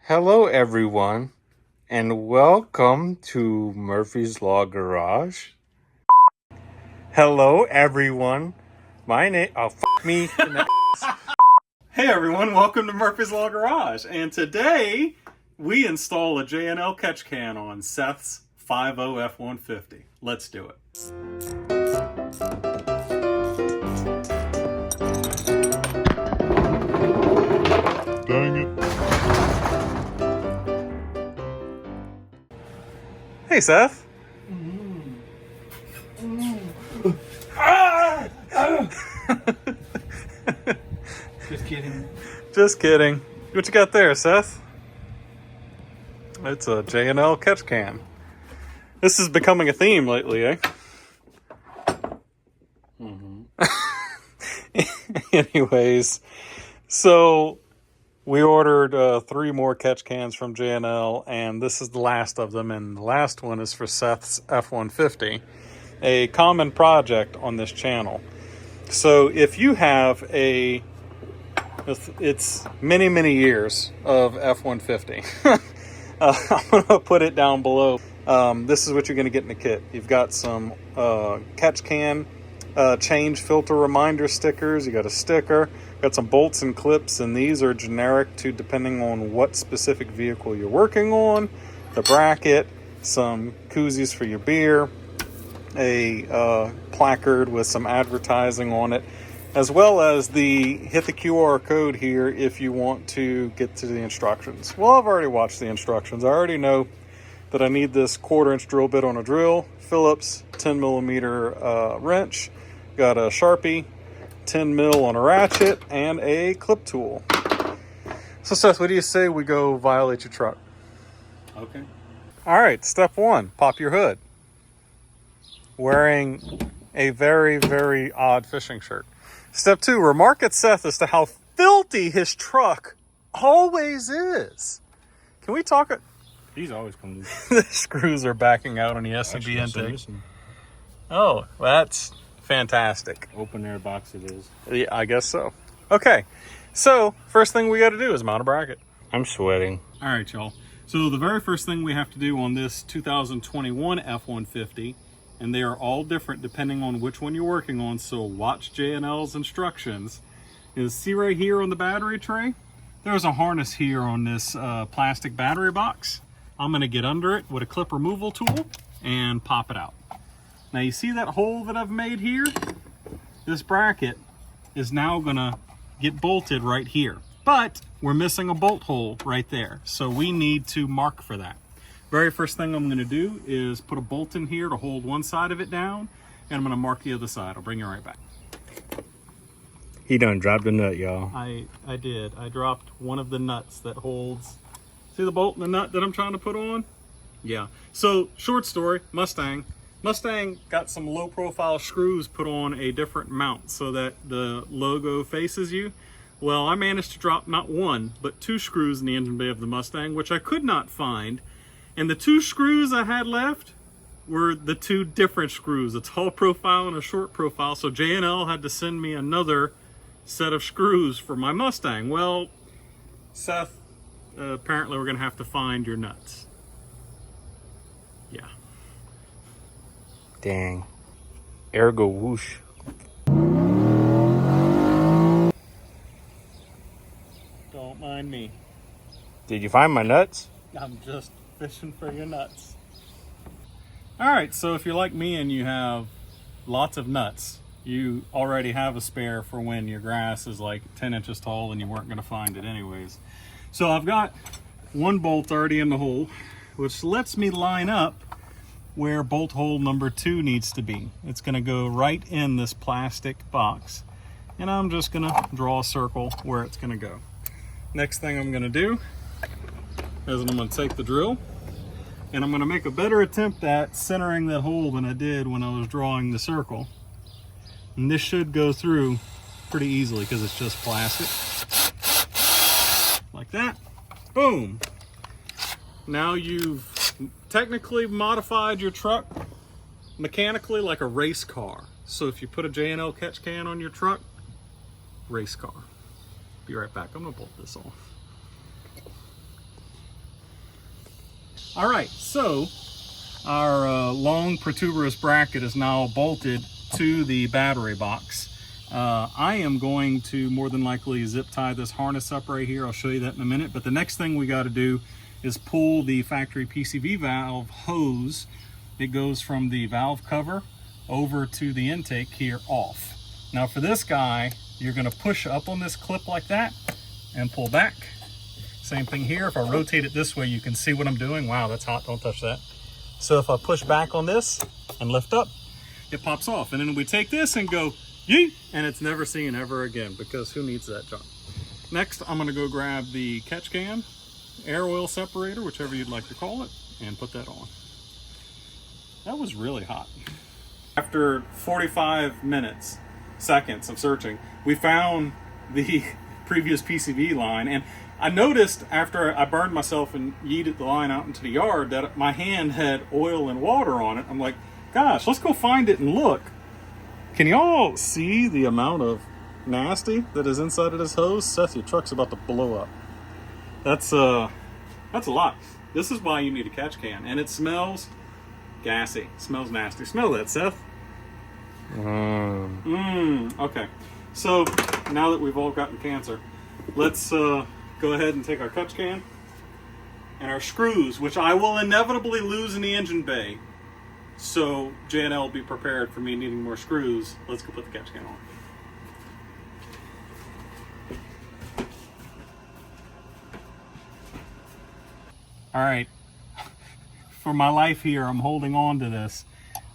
Hello everyone, and welcome to Murphy's Law Garage. Hello everyone, my name, me. Hey everyone, welcome to Murphy's Law Garage, and today we install a J&L catch can on Seth's 50 F150. Let's do it. Dang it. Hey Seth. Just kidding. Just kidding. What you got there, Seth? It's a J&L catch can. This is becoming a theme lately, eh? Anyways, so we ordered 3 more catch cans from J&L, and this is the last of them, and the last one is for Seth's F150, a common project on this channel. So if you have it's many years of F-150. I'm going to put it down below. This is what you're going to get in the kit. You've got some catch can change filter reminder stickers. You got a sticker. Got some bolts and clips, and these are generic to depending on what specific vehicle you're working on. The bracket, some koozies for your beer, a placard with some advertising on it, as well as hit the QR code here if you want to get to the instructions. Well, I've already watched the instructions. I already know that I need this 1/4-inch drill bit on a drill, Phillips 10mm wrench, got a Sharpie, 10 mil on a ratchet, and a clip tool. So Seth, what do you say we go violate your truck? Okay. All right, step 1, pop your hood. Wearing a very odd fishing shirt. Step 2, remark at Seth as to how filthy his truck always is. Can we talk? These always come loose. The screws are backing out on the S&B intake. Oh, that's fantastic. Open air box it is. Yeah, I guess so. Okay, so first thing we got to do is mount a bracket. I'm sweating. All right, y'all. So the very first thing we have to do on this 2021 F150, and they are all different depending on which one you're working on, so watch J&L's instructions, is see right here on the battery tray, there's a harness here on this plastic battery box. I'm going to get under it with a clip removal tool and pop it out. Now you see that hole that I've made here? This bracket is now going to get bolted right here, but we're missing a bolt hole right there, so we need to mark for that. Very first thing I'm going to do is put a bolt in here to hold one side of it down, and I'm going to mark the other side. I'll bring you right back. He done dropped the nut, y'all. I did. I dropped one of the nuts that holds, see the bolt and the nut that I'm trying to put on? Yeah. So, short story, Mustang got some low profile screws put on a different mount so that the logo faces you. Well, I managed to drop not 1, but 2 screws in the engine bay of the Mustang, which I could not find. And the 2 screws I had left were the 2 different screws, a tall profile and a short profile. So J&L had to send me another set of screws for my Mustang. Well, Seth, apparently we're going to have to find your nuts. Yeah. Dang. Ergo whoosh. Don't mind me. Did you find my nuts? I'm just fishing for your nuts. All right, so if you're like me and you have lots of nuts, you already have a spare for when your grass is like 10 inches tall and you weren't going to find it anyways. So I've got 1 bolt already in the hole, which lets me line up where bolt hole number 2 needs to be. It's going to go right in this plastic box, and I'm just going to draw a circle where it's going to go. Next thing I'm going to do is I'm going to take the drill and I'm going to make a better attempt at centering that hole than I did when I was drawing the circle. And this should go through pretty easily because it's just plastic. Like that. Boom. Now you've technically modified your truck mechanically like a race car. So if you put a J&L catch can on your truck, race car. Be right back. I'm going to bolt this off. All right, so our long protuberous bracket is now bolted to the battery box. I am going to more than likely zip tie this harness up right here. I'll show you that in a minute. But the next thing we got to do is pull the factory PCV valve hose. It goes from the valve cover over to the intake here off. Now for this guy, you're going to push up on this clip like that and pull back. Same thing here. If I rotate it this way, you can see what I'm doing. Wow, that's hot. Don't touch that. So if I push back on this and lift up, it pops off. And then we take this and go, yeet, and it's never seen ever again, because who needs that junk? Next, I'm going to go grab the catch can, air oil separator, whichever you'd like to call it, and put that on. That was really hot. After 45 seconds of searching, we found the previous PCV line, and I noticed after I burned myself and yeeted the line out into the yard that my hand had oil and water on it. I'm like, gosh, let's go find it and look. Can y'all see the amount of nasty that is inside of this hose? Seth, your truck's about to blow up. That's a lot. This is why you need a catch can, and it smells gassy. It smells nasty. Smell that, Seth. Okay. So now that we've all gotten cancer, let's go ahead and take our catch can and our screws, which I will inevitably lose in the engine bay. So J&L will be prepared for me needing more screws. Let's go put the catch can on. All right, for my life here, I'm holding on to this.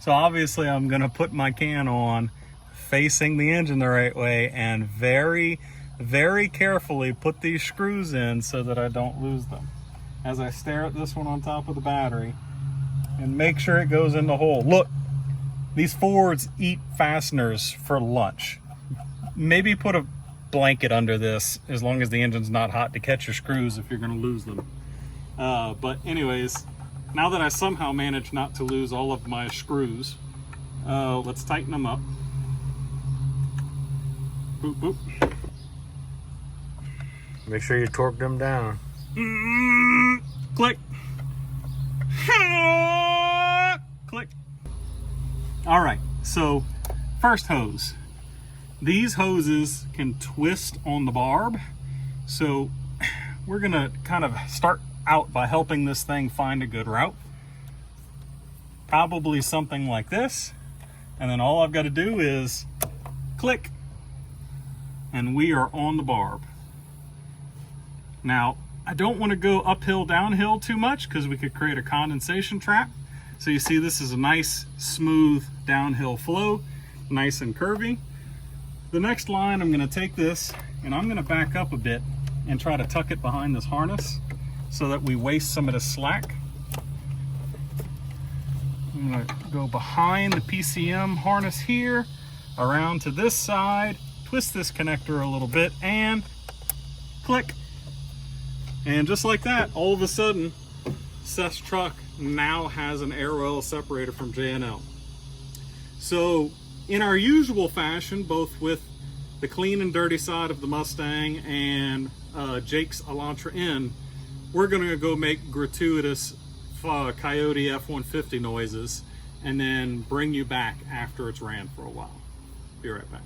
So obviously I'm gonna put my can on facing the engine the right way and very, very carefully put these screws in so that I don't lose them. As I stare at this one on top of the battery and make sure it goes in the hole. Look, these Fords eat fasteners for lunch. Maybe put a blanket under this as long as the engine's not hot to catch your screws if you're gonna lose them. But anyways, now that I somehow managed not to lose all of my screws, let's tighten them up. Boop, boop. Make sure you torque them down. Click. Click. All right, so first hose. These hoses can twist on the barb. So we're gonna kind of start out by helping this thing find a good route. Probably something like this. And then all I've got to do is click, and we are on the barb. Now, I don't want to go uphill, downhill too much because we could create a condensation trap. So you see this is a nice, smooth downhill flow, nice and curvy. The next line, I'm going to take this and I'm going to back up a bit and try to tuck it behind this harness so that we waste some of the slack. I'm going to go behind the PCM harness here, around to this side, twist this connector a little bit, and click. And just like that, all of a sudden, Seth's truck now has an air oil separator from J&L. So in our usual fashion, both with the clean and dirty side of the Mustang and Jake's Elantra N, we're gonna go make gratuitous Coyote F150 noises and then bring you back after it's ran for a while. Be right back.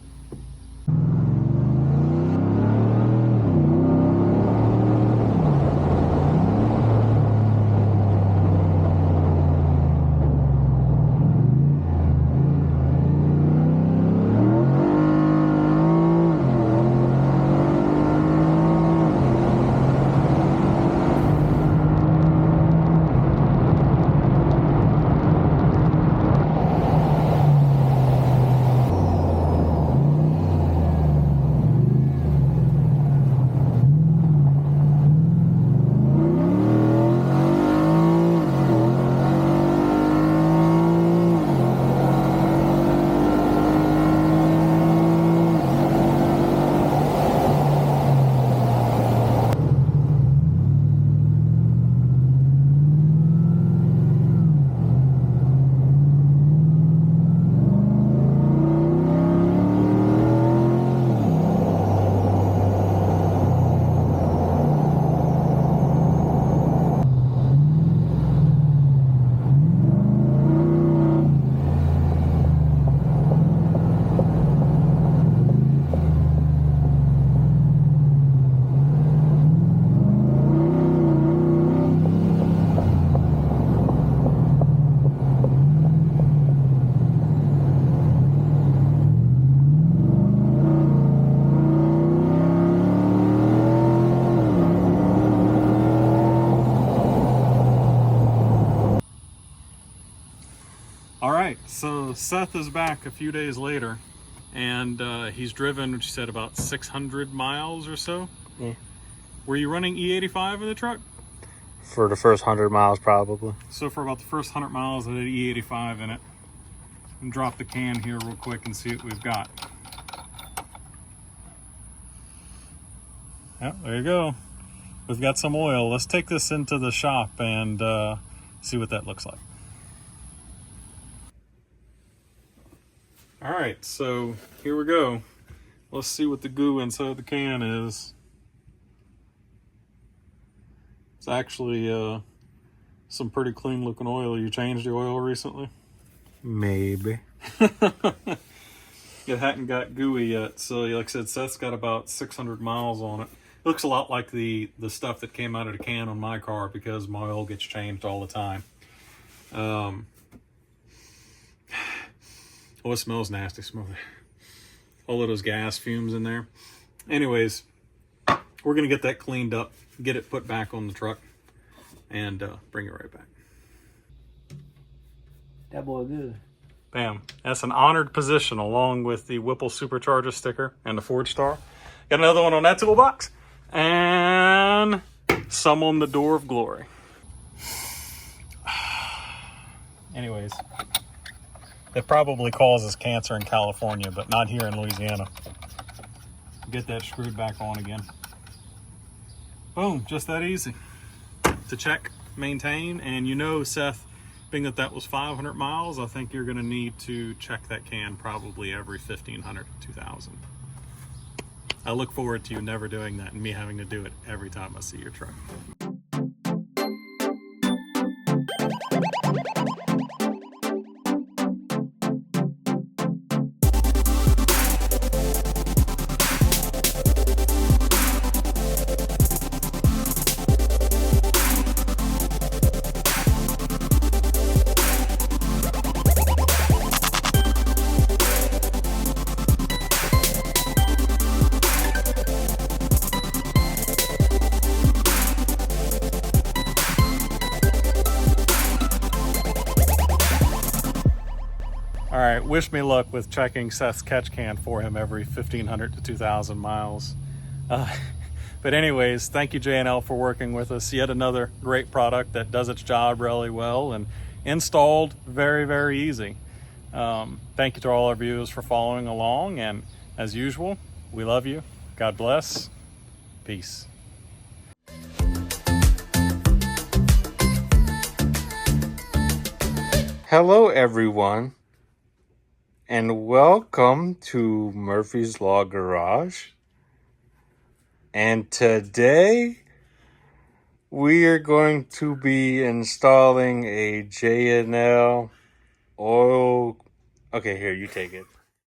right, so Seth is back a few days later, and he's driven, which he said, about 600 miles or so. Yeah. Were you running E85 in the truck? For the first 100 miles, probably. So for about the first 100 miles, I did E85 in it. And drop the can here real quick and see what we've got. Yeah, there you go. We've got some oil. Let's take this into the shop and see what that looks like. All right, so here we go. Let's see what the goo inside the can is. It's actually some pretty clean looking oil. You changed the oil recently? Maybe. It hadn't got gooey yet, so like I said, Seth's got about 600 miles on it. It looks a lot like the stuff that came out of the can on my car because my oil gets changed all the time. Oh, it smells nasty. Smell all of those gas fumes in there. Anyways, we're gonna get that cleaned up, get it put back on the truck, and bring it right back. That boy good. Bam. That's an honored position along with the Whipple Supercharger sticker and the Ford Star. Got another one on that toolbox. And some on the door of glory. Anyways, it probably causes cancer in California, but not here in Louisiana. Get that screwed back on again. Boom, just that easy. To check, maintain, and you know, Seth, being that was 500 miles, I think you're gonna need to check that can probably every 1,500 to 2,000. I look forward to you never doing that and me having to do it every time I see your truck. All right, wish me luck with checking Seth's catch can for him every 1,500 to 2,000 miles. But anyways, thank you, J&L, for working with us. Yet another great product that does its job really well and installed very, very easy. Thank you to all our viewers for following along. And as usual, we love you. God bless. Peace. Hello, everyone, and welcome to Murphy's Law Garage. And today we are going to be installing a J&L oil. Okay, here, you take it.